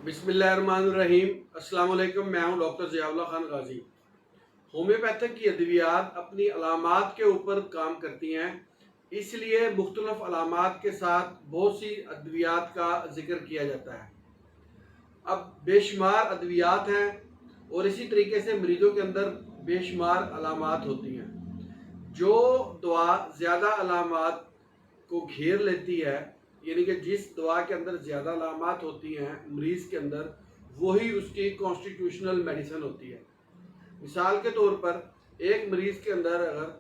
बिस्मिल्लाहिर्रहमानिर्रहीम। अस्सलाम वालेकुम। मैं हूं डॉक्टर ज़ियाउल्लाह खान गाजी। होम्योपैथिक की अद्वियात अपनी अलामात के ऊपर काम करती हैं, इसलिए मुख्तलिफ अलामात के साथ बहुत सी अद्वियात का जिक्र किया जाता है। अब बेशुमार अद्वियात हैं और इसी तरीके से मरीज़ों के अंदर बेशुमार अलामात होती हैं। जो दवा ज़्यादा अलामात को घेर लेती है, यानी कि जिस दवा के अंदर ज़्यादा अलामात होती हैं मरीज़ के अंदर, वही उसकी कॉन्स्टिट्यूशनल मेडिसिन होती है। मिसाल के तौर पर एक मरीज़ के अंदर अगर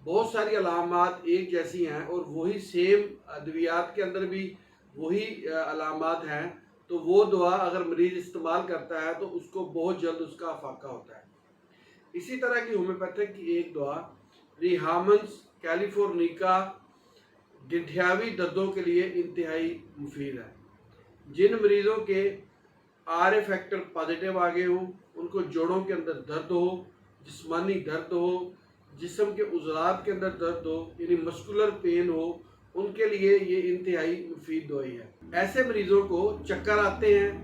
बहुत सारी अलामात एक जैसी हैं और वही सेम अद्वियात के अंदर भी वही अलामात हैं, तो वो दवा अगर मरीज़ इस्तेमाल करता है तो उसको बहुत जल्द उसका अफाका होता है। इसी तरह की होम्योपैथिक की एक दवा रिहामन्स कैलिफोर्निका गठियावी दर्दों के लिए इंतहाई मुफीद है। जिन मरीज़ों के आर फैक्टर पॉजिटिव आ गए हों, उनको जोड़ों के अंदर दर्द हो, जिस्मानी दर्द हो, जिस्म के उज़लात के अंदर दर्द हो, यानी मस्कुलर पेन हो, उनके लिए ये इंतहाई मुफीद दवाई है। ऐसे मरीज़ों को चक्कर आते हैं,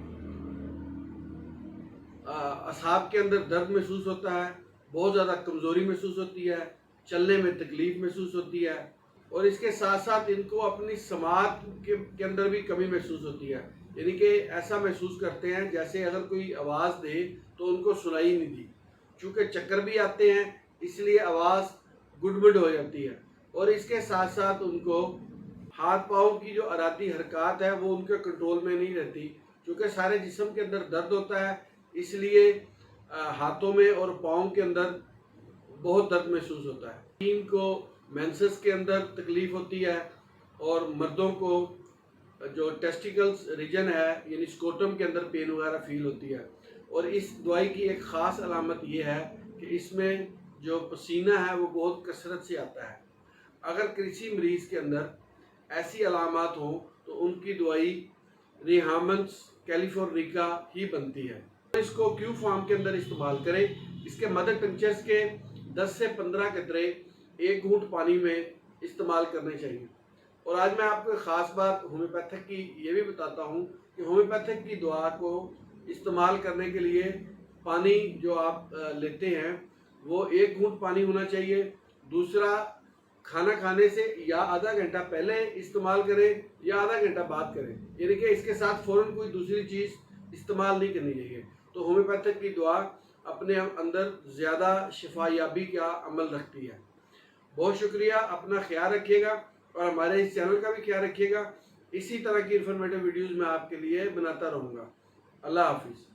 असाब के अंदर दर्द महसूस होता है, बहुत ज़्यादा कमज़ोरी महसूस होती है, चलने में तकलीफ़ महसूस होती है और इसके साथ साथ इनको अपनी समात के अंदर भी कमी महसूस होती है। यानी कि ऐसा महसूस करते हैं जैसे अगर कोई आवाज़ दे तो उनको सुनाई नहीं दी। चूँकि चक्कर भी आते हैं इसलिए आवाज़ गुडमुड हो जाती है और इसके साथ साथ उनको हाथ पाँव की जो अरादी हरकत है वो उनके कंट्रोल में नहीं रहती। क्योंकि सारे जिस्म के अंदर दर्द होता है, इसलिए हाथों में और पाँव के अंदर बहुत दर्द महसूस होता है। टीम को मेंसेस के अंदर तकलीफ़ होती है और मर्दों को जो टेस्टिकल्स रीजन है यानी स्कोटम के अंदर पेन वगैरह फील होती है। और इस दवाई की एक ख़ास अलामत ये है कि इसमें जो पसीना है वो बहुत कसरत से आता है। अगर किसी मरीज़ के अंदर ऐसी अलामत हों तो उनकी दवाई रिहामन्स कैलिफोर्निका ही बनती है। इसको क्यू फॉर्म के अंदर इस्तेमाल करें। इसके मदर टिंचर्स के 10 से 15 कतरे एक घूंट पानी में इस्तेमाल करने चाहिए। और आज मैं आपको ख़ास बात होम्योपैथिक की ये भी बताता हूँ कि होम्योपैथिक की दवा को इस्तेमाल करने के लिए पानी जो आप लेते हैं वो एक घूंट पानी होना चाहिए। दूसरा, खाना खाने से या आधा घंटा पहले इस्तेमाल करें या आधा घंटा बाद करें, यानी कि इसके साथ फ़ौरन कोई दूसरी चीज़ इस्तेमाल नहीं करनी चाहिए। तो होम्योपैथिक की दवा अपने अंदर ज़्यादा शिफायाबी का अमल रखती है। बहुत शुक्रिया, अपना ख्याल रखिएगा और हमारे इस चैनल का भी ख्याल रखिएगा। इसी तरह की इन्फॉर्मेटिव वीडियोज़ मैं आपके लिए बनाता रहूँगा। अल्लाह हाफिज़।